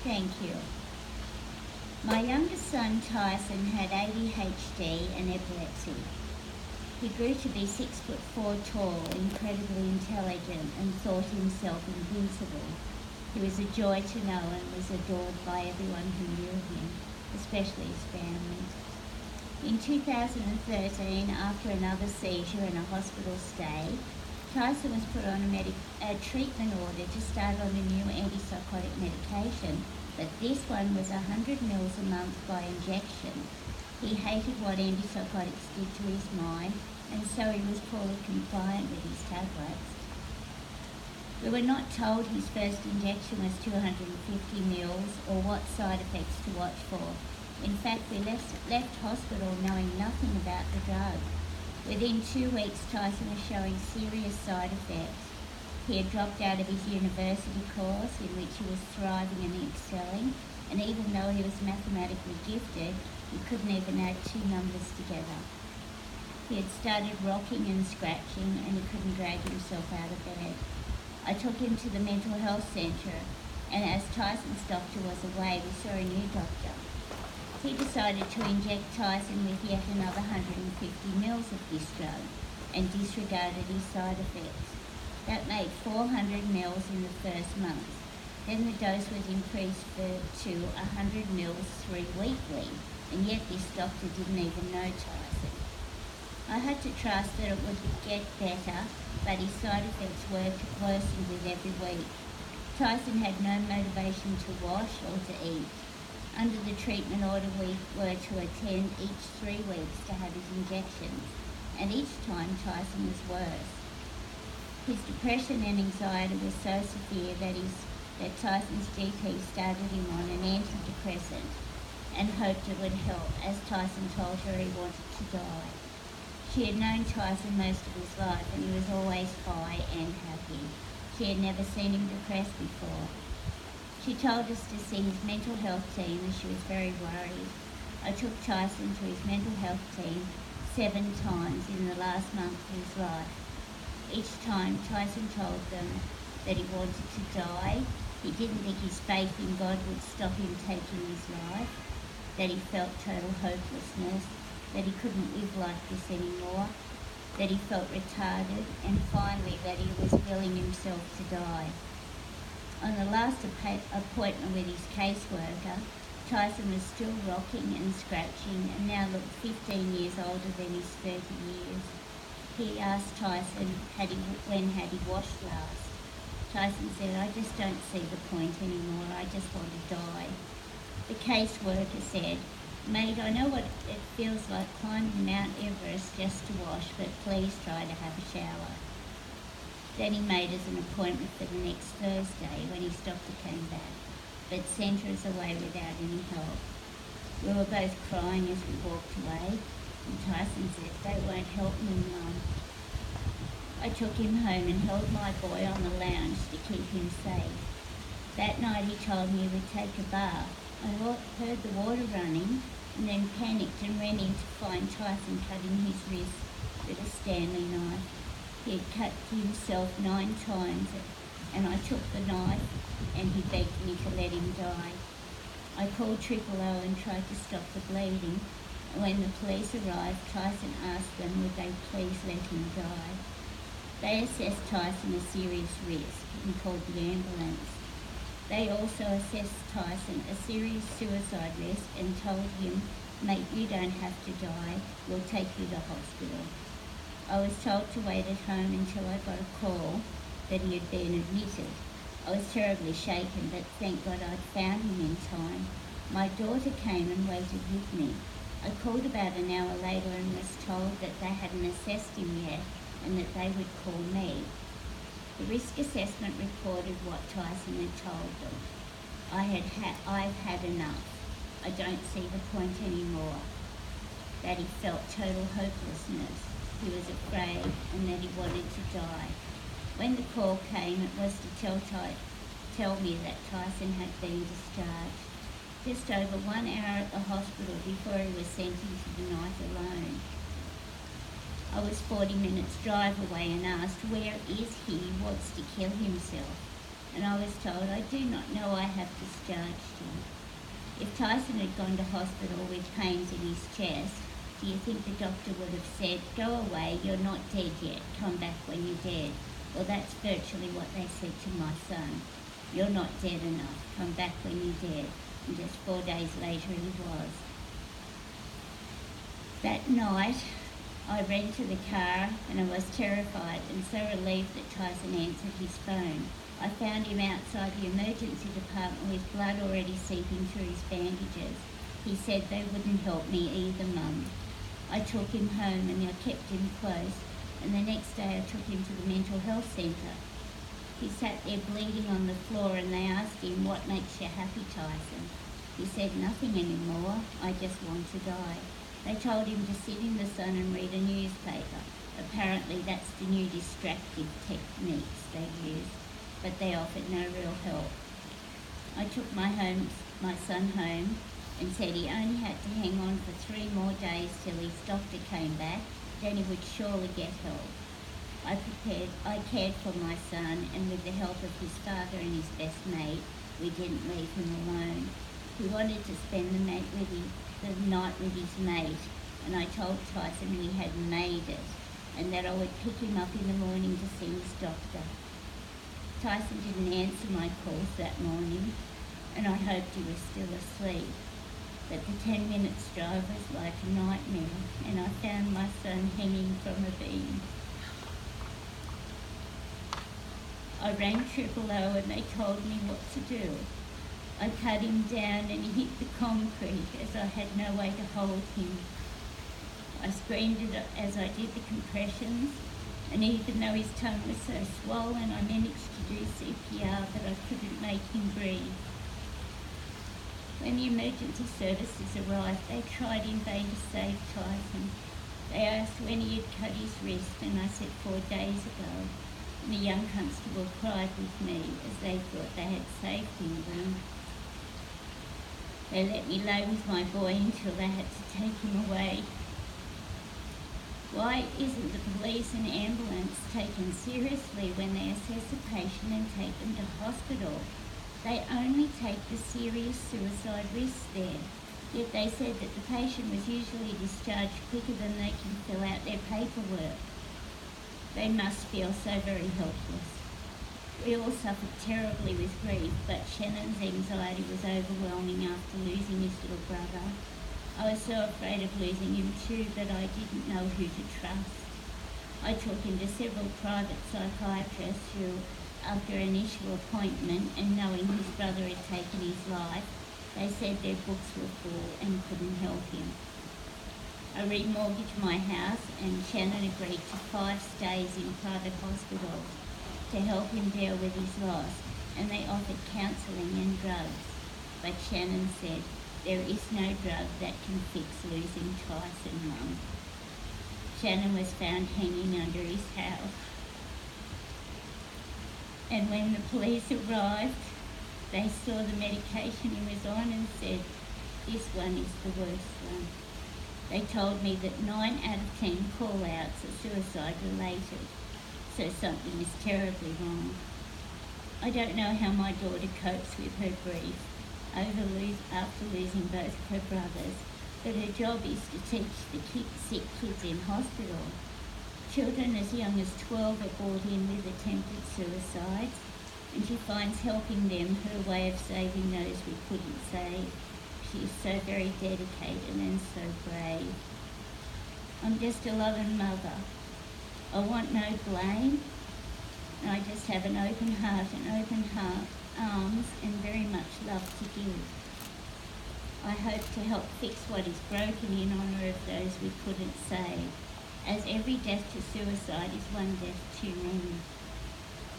Thank you. My youngest son Tyson had ADHD and epilepsy. He grew to be 6'4" tall, incredibly intelligent, and thought himself invincible. He was a joy to know and was adored by everyone who knew him, especially his family. In 2013, after another seizure and a hospital stay, Tyson was put on a treatment order to start on a new antipsychotic medication, but this one was 100 mils a month by injection. He hated what antipsychotics did to his mind, and so he was poorly compliant with his tablets. We were not told his first injection was 250 mils or what side effects to watch for. In fact, we left hospital knowing nothing about the drug. Within 2 weeks, Tyson was showing serious side effects. He had dropped out of his university course, in which he was thriving and excelling, and even though he was mathematically gifted, he couldn't even add two numbers together. He had started rocking and scratching, and he couldn't drag himself out of bed. I took him to the mental health centre, and as Tyson's doctor was away, we saw a new doctor. He decided to inject Tyson with yet another 150 mils of this drug and disregarded his side effects. That made 400 mils in the first month. Then the dose was increased to 100 mils 3 weekly, and yet this doctor didn't even know Tyson. I had to trust that it would get better, but his side effects worsened with every week. Tyson had no motivation to wash or to eat. Under the treatment order, we were to attend each 3 weeks to have his injections, and each time Tyson was worse. His depression and anxiety were so severe that Tyson's GP started him on an antidepressant and hoped it would help, as Tyson told her he wanted to die. She had known Tyson most of his life, and he was always high and happy. She had never seen him depressed before. She told us to see his mental health team, as she was very worried. I took Tyson to his mental health team 7 times in the last month of his life. Each time, Tyson told them that he wanted to die, he didn't think his faith in God would stop him taking his life, that he felt total hopelessness, that he couldn't live like this anymore, that he felt retarded, and finally that he was willing himself to die. On the last appointment with his caseworker, Tyson was still rocking and scratching and now looked 15 years older than his 30 years. He asked Tyson when had he washed last. Tyson said, "I just don't see the point anymore, I just want to die." The caseworker said, "Mate, I know what it feels like climbing Mount Everest just to wash, but please try to have a shower." Then he made us an appointment for the next Thursday when his doctor came back, but sent us away without any help. We were both crying as we walked away, and Tyson said, "They won't help me, Mum." I took him home and held my boy on the lounge to keep him safe. That night he told me he would take a bath. I heard the water running and then panicked and ran in to find Tyson cutting his wrist with a Stanley knife. He had cut himself 9 times, and I took the knife and he begged me to let him die. I called 000 and tried to stop the bleeding, and when the police arrived, Tyson asked them would they please let him die. They assessed Tyson a serious risk and called the ambulance. They also assessed Tyson a serious suicide risk and told him, "Mate, you don't have to die, we'll take you to hospital." I was told to wait at home until I got a call that he had been admitted. I was terribly shaken, but thank God I'd found him in time. My daughter came and waited with me. I called about an hour later and was told that they hadn't assessed him yet and that they would call me. The risk assessment reported what Tyson had told them. I've had enough. I don't see the point anymore. That he felt total hopelessness. He was afraid and that he wanted to die. When the call came, it was to tell me that Tyson had been discharged. Just over 1 hour at the hospital before he was sent into the night alone. I was 40 minutes drive away and asked, "Where is he? He wants to kill himself." and I was told, I do not know, I have discharged him. If Tyson had gone to hospital with pains in his chest, do you think the doctor would have said, go away, you're not dead yet, come back when you're dead? Well, that's virtually what they said to my son. You're not dead enough, come back when you're dead. And just 4 days later he was. That night, I ran to the car and I was terrified and so relieved that Tyson answered his phone. I found him outside the emergency department with blood already seeping through his bandages. He said they wouldn't help me either, Mum. I took him home and I kept him close, and the next day I took him to the mental health centre. He sat there bleeding on the floor and they asked him, what makes you happy, Tyson? He said, nothing anymore, I just want to die. They told him to sit in the sun and read a newspaper. Apparently that's the new distractive techniques they use, but they offered no real help. I took my son home and said he only had to hang on for 3 more days till his doctor came back, then he would surely get help. I cared for my son, and with the help of his father and his best mate, we didn't leave him alone. He wanted to spend the night with his mate, and I told Tyson we had made it, and that I would pick him up in the morning to see his doctor. Tyson didn't answer my calls that morning, and I hoped he was still asleep. But the 10 minutes drive was like a nightmare, and I found my son hanging from a beam. I rang 000 and they told me what to do. I cut him down and he hit the concrete as I had no way to hold him. I screamed as I did the compressions, and even though his tongue was so swollen, I managed to do CPR, but I couldn't make him breathe. When the emergency services arrived, they tried in vain to save Tyson. They asked when he had cut his wrist, and I said 4 days ago. And the young constable cried with me as they thought they had saved him. They let me lay with my boy until they had to take him away. Why isn't the police and ambulance taken seriously when they assess a patient and take them to hospital? They only take the serious suicide risks there. Yet they said that the patient was usually discharged quicker than they can fill out their paperwork. They must feel so very helpless. We all suffered terribly with grief, but Shannon's anxiety was overwhelming after losing his little brother. I was so afraid of losing him too that I didn't know who to trust. I took him to several private psychiatrists who, after an initial appointment and knowing his brother had taken his life, they said their books were full and couldn't help him. I remortgaged my house, and Shannon agreed to 5 stays in private hospitals to help him deal with his loss, and they offered counselling and drugs. But Shannon said, there is no drug that can fix losing Tyson, Mum. Shannon was found hanging under his house. And when the police arrived, they saw the medication he was on and said, this one is the worst one. They told me that 9 out of 10 call-outs are suicide-related, so something is terribly wrong. I don't know how my daughter copes with her grief after losing both of her brothers, but her job is to teach the sick kids in hospital. Children as young as 12 are brought in with attempted suicides, and she finds helping them her way of saving those we couldn't save. She is so very dedicated and so brave. I'm just a loving mother. I want no blame, and I just have an open heart and arms and very much love to give. I hope to help fix what is broken in honour of those we couldn't save, as every death to suicide is one death too many.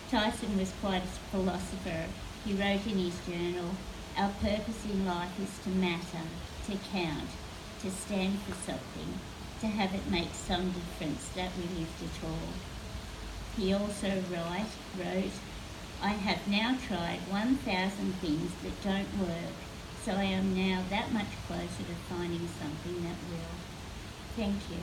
Tyson was quite a philosopher. He wrote in his journal, our purpose in life is to matter, to count, to stand for something, to have it make some difference that we lived at all. He also wrote, I have now tried 1,000 things that don't work, so I am now that much closer to finding something that will. Thank you.